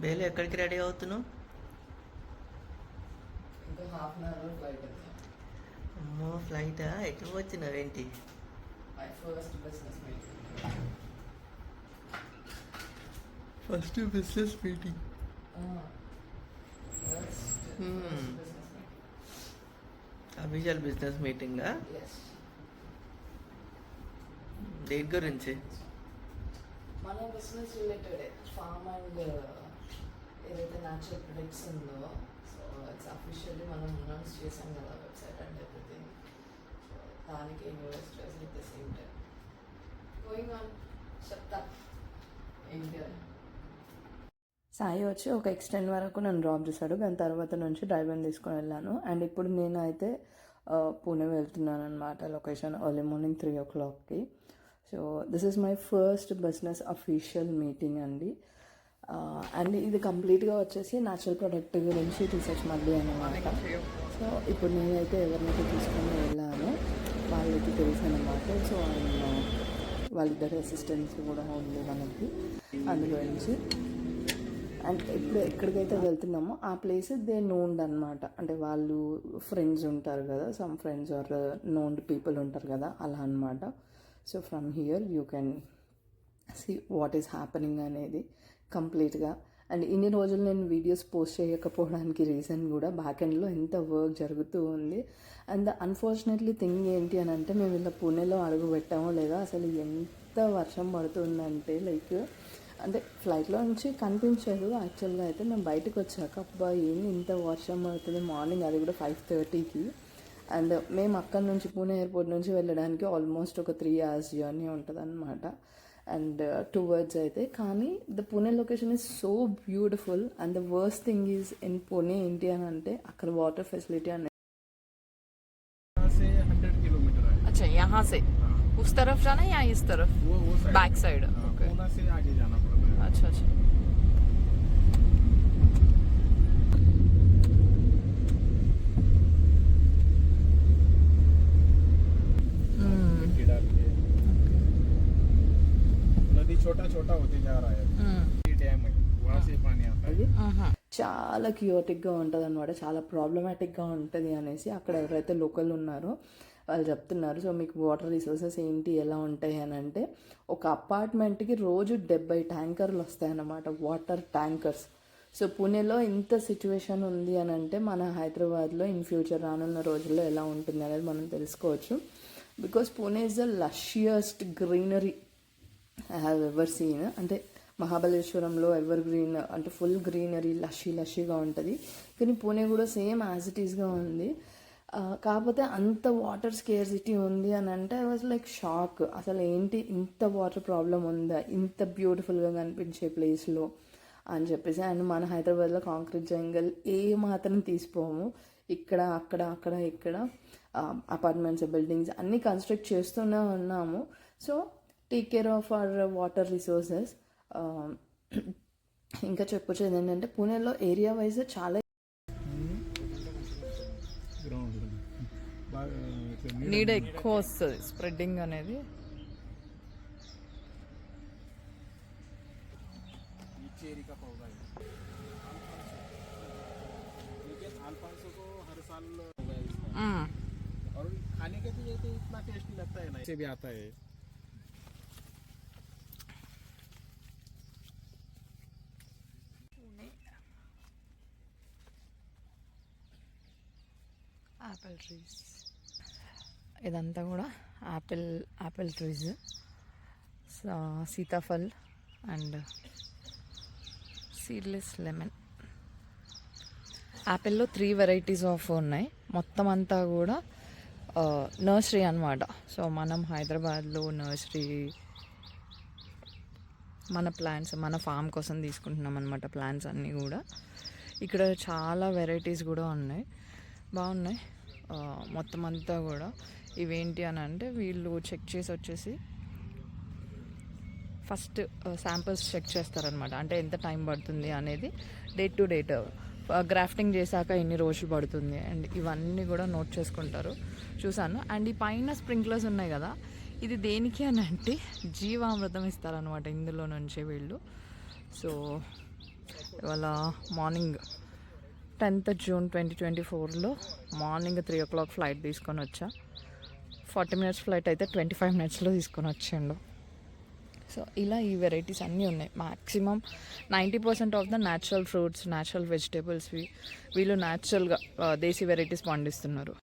బేలు ఎక్కడికి రెడీ అవుతున్నావు? ఇంకా హాఫ్ అన్ అవర్లో ఫ్లైట్ ఉంది. అమ్మో, ఫ్లైటా? ఎటు వచ్చినావేంటి? My first business meeting. First business meeting. Official business మీటింగా? దేని గురించి? మన బిజినెస్ రిలేటెడ్ ఫార్మ్ అండ్ ఏదైతే న్యాచురల్ ప్రొడక్ట్స్ ఉందో, సో ఇట్స్ అఫీషియల్లీ మనం అనౌన్స్ చేసాం కదా వెబ్సైట్ అండ్ ఎవ్రీథింగ్. సో దానికి investors with the same time going on. చెప్తా ఏంటి అని. సాయి వచ్చి ఒక ఎక్స్టెండ్ వరకు నన్ను డ్రాప్ చేశాడు. దాని తర్వాత నుంచి డ్రైవర్ని తీసుకొని వెళ్ళాను. అండ్ ఇప్పుడు నేనైతే పూణే వెళ్తున్నాను అనమాట. లొకేషన్ ఎర్లీ మార్నింగ్ 3 o'clockకి. So this is my first business official meeting అండి. అండ్ ఇది కంప్లీట్గా వచ్చేసి న్యాచురల్ ప్రోడక్ట్ గురించి రీసెర్చ్ మళ్ళీ అన్నమాట. సో ఇప్పుడు నేనైతే ఎవరినైతే తీసుకొని వెళ్ళానో వాళ్ళకి తెలుసు అనమాట. సో వాళ్ళిద్దరి అసిస్టెన్స్ కూడా ఉంది మనకి అందులో నుంచి. అండ్ ఇప్పుడు ఎక్కడికైతే వెళ్తున్నామో ఆ ప్లేస్ దే నోన్డ్ అనమాట. అంటే వాళ్ళు ఫ్రెండ్స్ ఉంటారు కదా, some friends are known people ఉంటారు కదా, అలా అనమాట. So from here you can see what is happening అనేది కంప్లీట్గా. అండ్ ఇన్ని రోజులు నేను వీడియోస్ పోస్ట్ చేయకపోవడానికి రీజన్ కూడా బ్యాక్ ఎండ్లో ఎంత వర్క్ జరుగుతూ ఉంది. అండ్ అన్ఫార్చునేట్లీ థింగ్ ఏంటి అని అంటే, మేము ఇలా పూణేలో అడుగు పెట్టామో లేదా, అసలు ఎంత వర్షం పడుతుందంటే లైక్ అంటే ఫ్లైట్లో నుంచి కనిపించదు. యాక్చువల్గా అయితే మేము బయటకు వచ్చాక అబ్బా ఏంది ఇంత వర్షం పడుతుంది మార్నింగ్, అది కూడా 5:30కి. అండ్ మేము అక్కడి నుంచి పూణే ఎయిర్పోర్ట్ నుంచి వెళ్ళడానికి ఆల్మోస్ట్ ఒక 3 hours జర్నీ ఉంటుంది అనమాట. అండ్ టువర్డ్స్ అయితే కానీ the Pune location is so beautiful. And the worst thing is in Pune ఏంటి అని అంటే అక్కడ వాటర్ ఫెసిలిటీ అనేది अच्छा यहाँ से उस तरफ जाना है या इस तरफ? वो side, back side. Okay. Poona से आगे जाना पड़ेगा. अच्छा अच्छा. मिट्टी डाल के नदी छोटा छोटा होते जा रहा है. ये डैम है, वहाँ से पानी आता है. చాలా క్యూటిక్గా ఉంటుంది అనమాట. చాలా ప్రాబ్లమాటిక్గా ఉంటుంది అనేసి అక్కడ ఎవరైతే లోకల్ ఉన్నారో వాళ్ళు చెప్తున్నారు. సో మీకు వాటర్ రిసోర్సెస్ ఏంటి ఎలా ఉంటాయి అని అంటే, ఒక అపార్ట్మెంట్కి రోజు 70 ట్యాంకర్లు వస్తాయన్నమాట, వాటర్ ట్యాంకర్స్. సో పూణేలో ఇంత సిచ్యువేషన్ ఉంది అని అంటే మన హైదరాబాద్లో ఇన్ ఫ్యూచర్ రానున్న రోజుల్లో ఎలా ఉంటుంది అనేది మనం తెలుసుకోవచ్చు. Because Pune is the lushest greenery I have ever seen. అంటే మహాబలేశ్వరంలో ఎవర్ గ్రీన్ అంటే ఫుల్ గ్రీనరీ లషీగా ఉంటుంది, కానీ పూణే కూడా సేమ్ యాజ్ ఇట్ ఈస్గా ఉంది. కాకపోతే అంత వాటర్ స్కేర్సిటీ ఉంది అని అంటే ఐ వాజ్ లైక్ షాక్. అసలు ఏంటి ఇంత వాటర్ ప్రాబ్లం ఉందా ఇంత బ్యూటిఫుల్గా కనిపించే ప్లేస్లో అని చెప్పేసి. అండ్ మన హైదరాబాద్లో కాంక్రీట్ జంగల్ ఏ మాత్రం తీసిపోము. ఇక్కడ అక్కడ అక్కడ ఇక్కడ అపార్ట్మెంట్స్ బిల్డింగ్స్ అన్నీ కన్స్ట్రక్ట్ చేస్తూనే ఉన్నాము. So take care of our water resources. ఇంకా చెప్పొచ్చేది ఏంటంటే పూణేలో ఏరియా వైజ్ చాలా నీడ ఎక్కువ వస్తుంది స్ప్రెడ్డింగ్ అనేది. चेरी का पौधा है, लेकिन अल्फांसो को हर साल होगा इसका. और खाने के लिए तो इतना टेस्टी लगता है ना, इससे भी आता है. యాపిల్ ట్రీస్ ఇదంతా కూడా apple trees, sitaphal and seedless lemon. యాపిల్లో 3 varieties ఆఫ్ ఉన్నాయి. మొత్తం అంతా కూడా నర్సరీ అనమాట. సో మనం హైదరాబాద్లో నర్సరీ మన ప్లాంట్స్ మన ఫామ్ కోసం తీసుకుంటున్నాం అనమాట. ప్లాంట్స్ అన్నీ కూడా ఇక్కడ చాలా వెరైటీస్ కూడా ఉన్నాయి, బాగున్నాయి. మొత్తం అంతా కూడా ఇవేంటి అని అంటే వీళ్ళు చెక్ చేసి వచ్చేసి ఫస్ట్ శాంపిల్స్ చెక్ చేస్తారనమాట. అంటే ఎంత టైం పడుతుంది అనేది డేట్ టు డేట్, గ్రాఫ్టింగ్ చేశాక ఎన్ని రోజులు పడుతుంది అండ్ ఇవన్నీ కూడా నోట్ చేసుకుంటారు. చూసాను. అండ్ ఈ పైన స్ప్రింక్లర్స్ ఉన్నాయి కదా, ఇది దేనికి అని అంటే జీవామృతం ఇస్తారనమాట ఇందులో నుంచి వీళ్ళు. సో ఇవాళ మార్నింగ్ 10th June 2024లో మార్నింగ్ 3 o'clock ఫ్లైట్ తీసుకొని వచ్చా. 40 minutes ఫ్లైట్ అయితే 25 minutesలో తీసుకొని వచ్చిండు. సో ఇలా ఈ వెరైటీస్ అన్నీ ఉన్నాయి. Maximum 90% of the natural fruits, natural vegetables వీళ్ళు న్యాచురల్గా దేశీ వెరైటీస్ పండిస్తున్నారు.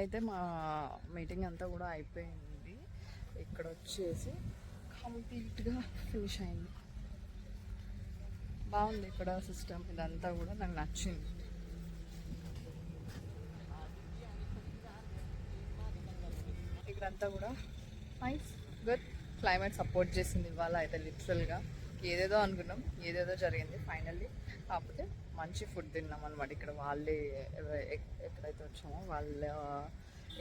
అయితే మా మీటింగ్ అంతా కూడా అయిపోయింది. ఇక్కడ వచ్చేసి కంప్లీట్గా ఫినిష్ అయింది. బాగుంది ఇక్కడ సిస్టమ్, ఇదంతా కూడా నాకు నచ్చింది. ఇక్కడంతా కూడా నైస్, గుడ్. క్లైమేట్ సపోర్ట్ చేసింది ఇవాళ అయితే. లిటరల్గా ఏదేదో అనుకున్నాం, ఏదేదో జరిగింది ఫైనల్లీ. కాకపోతే మంచి ఫుడ్ తిన్నాం అనమాట. ఇక్కడ వాళ్ళే ఎక్కడైతే వచ్చామో వాళ్ళ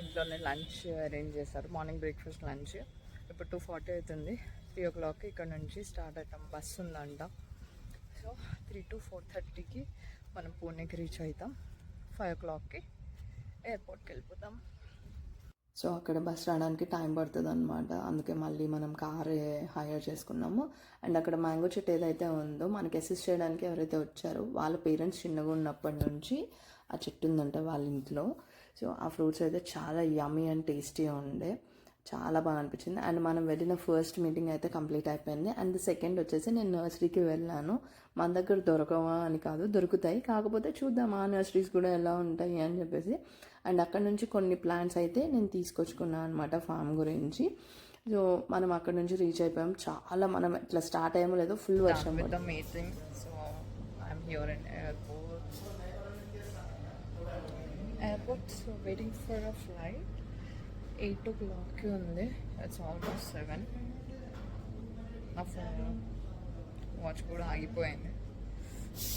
ఇంట్లోనే లంచ్ అరేంజ్ చేశారు. Morning breakfast, lunch. ఇప్పుడు 2:40 అవుతుంది. 3 o'clock ఇక్కడ నుంచి స్టార్ట్ అవుతాం. బస్సు ఉందంట. సో 3 to 4:30కి మనం పూణేకి రీచ్ అవుతాం. 5 o'clockకి ఎయిర్పోర్ట్కి వెళ్ళిపోతాం. సో అక్కడ బస్ రావడానికి టైం పడుతుంది అనమాట. అందుకే మళ్ళీ మనం కారే హైర్ చేసుకున్నాము. అండ్ అక్కడ మ్యాంగో చెట్టు ఏదైతే ఉందో మనకి అసిస్ట్ చేయడానికి ఎవరైతే వచ్చారో వాళ్ళ పేరెంట్స్ చిన్నగా ఉన్నప్పటి నుంచి ఆ చెట్టు ఉందంట వాళ్ళ ఇంట్లో. సో ఆ ఫ్రూట్స్ అయితే చాలా యమ్మీ అండ్ టేస్టీగా ఉండే, చాలా బాగా అనిపించింది. అండ్ మనం వెళ్ళిన ఫస్ట్ మీటింగ్ అయితే కంప్లీట్ అయిపోయింది. అండ్ సెకండ్ వచ్చేసి నేను నర్సరీకి వెళ్ళాను. మన దగ్గర దొరకవా అని కాదు, దొరుకుతాయి. కాకపోతే చూద్దాం ఆ నర్సరీస్ కూడా ఎలా ఉంటాయి అని చెప్పేసి. అండ్ అక్కడ నుంచి కొన్ని ప్లాంట్స్ అయితే నేను తీసుకొచ్చుకున్నాను అనమాట ఫామ్ గురించి. సో మనం అక్కడ నుంచి రీచ్ అయిపోయాం. చాలా మనం ఇట్లా స్టార్ట్ అయ్యామో లేదో ఫుల్ వర్షం meeting. So I'm here in airport. So waiting for a flight. 8 o'clockకి ఉంది. It's almost 7. నా ఫోన్ వాచ్ కూడా ఆగిపోయింది.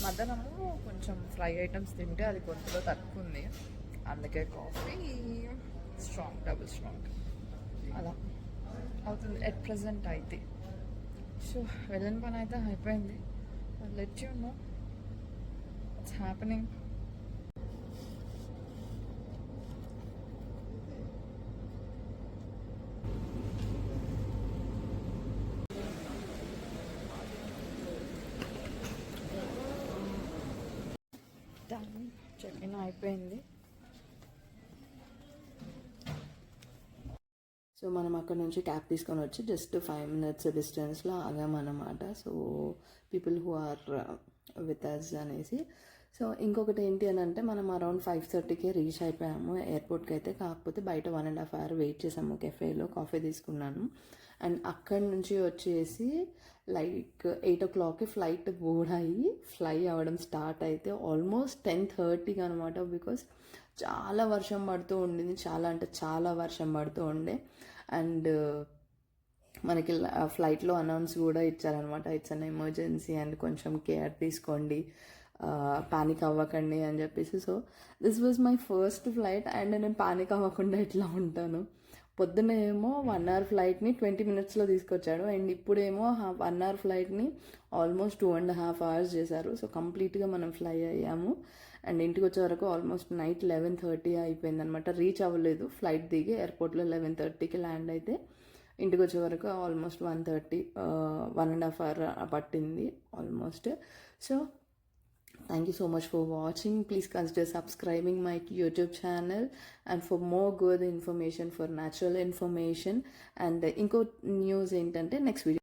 మధ్యాహ్నము కొంచెం ఫ్రై ఐటమ్స్ తింటే అది గొంతులో తక్కువ, అందుకే కాఫీ స్ట్రాంగ్, డబుల్ స్ట్రాంగ్ అలా అవుతుంది ఎట్ ప్రజెంట్ అయితే. సో వెళ్ళిన పని అయితే అయిపోయింది. Let you know what's happening. Check in అయిపోయింది. సో మనం అక్కడ నుంచి క్యాబ్ తీసుకొని వచ్చి జస్ట్ 5 minutes డిస్టెన్స్లో ఆగామన్నమాట. So people who are with us అనేసి. సో ఇంకొకటి ఏంటి అని అంటే మనం అరౌండ్ 5:30కే రీచ్ అయిపోయాము ఎయిర్పోర్ట్కి అయితే. కాకపోతే బయట 1.5 hour వెయిట్ చేసాము కెఫేలో, కాఫీ తీసుకున్నాను. అండ్ అక్కడి నుంచి వచ్చేసి లైక్ 8 o'clockకి ఫ్లైట్ బోర్డ్ అయ్యి ఫ్లై అవ్వడం స్టార్ట్ అయితే ఆల్మోస్ట్ 10:30కి అనమాట. బికాస్ చాలా వర్షం పడుతూ ఉండింది, చాలా అంటే చాలా వర్షం పడుతూ ఉండే. అండ్ మనకి ఫ్లైట్లో అనౌన్స్ కూడా ఇచ్చారనమాట, ఇట్స్ అన్ ఎమర్జెన్సీ అండ్ కొంచెం కేర్ తీసుకోండి, పానిక్ అవ్వకండి అని చెప్పేసి. So this was my first flight. And నేను పానిక్ అవ్వకుండా ఎట్లా ఉంటాను. పొద్దున ఏమో 1 hour ఫ్లైట్ని 20 minutesలో తీసుకొచ్చాడు. అండ్ ఇప్పుడేమో 1 hour ఫ్లైట్ని ఆల్మోస్ట్ 2.5 hours చేశారు. సో కంప్లీట్గా మనం ఫ్లై అయ్యాము. అండ్ ఇంటికి వచ్చే వరకు ఆల్మోస్ట్ నైట్ 11:30 అయిపోయింది అనమాట. రీచ్ అవ్వలేదు, ఫ్లైట్ దిగి ఎయిర్పోర్ట్లో 11:30కి ల్యాండ్ అయితే ఇంటికి వచ్చే వరకు ఆల్మోస్ట్ 1:30, 1.5 hour పట్టింది almost. So thank you so much for watching. Please consider subscribing my YouTube channel and for more good information, for natural information. And inko news entante next video